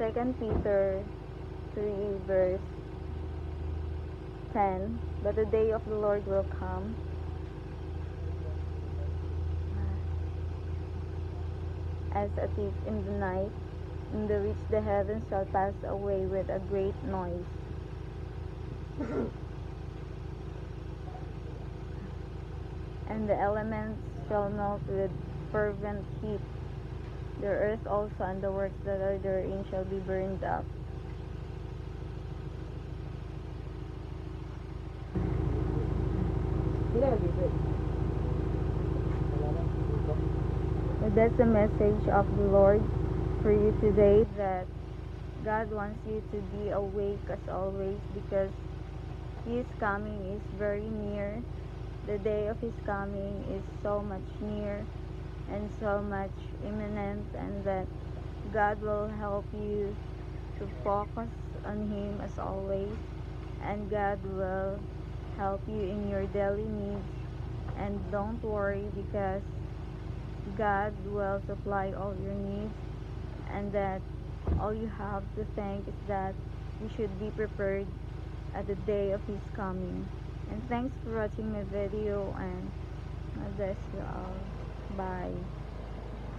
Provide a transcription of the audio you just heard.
Second Peter 3 verse 10. But the day of the Lord will come as a thief in the night, in the which the heavens shall pass away with a great noise, and the elements shall melt with fervent heat. The earth also and the works that are therein shall be burned up. But that's the message of the Lord for you today, that God wants you to be awake as always, because His coming is very near. The day of His coming is so much near and so much imminent, and that God will help you to focus on Him as always, and God will help you in your daily needs. And don't worry, because God will supply all your needs, and that all you have to think is that you should be prepared at the day of His coming. And thanks for watching my video, and God bless you all. Bye.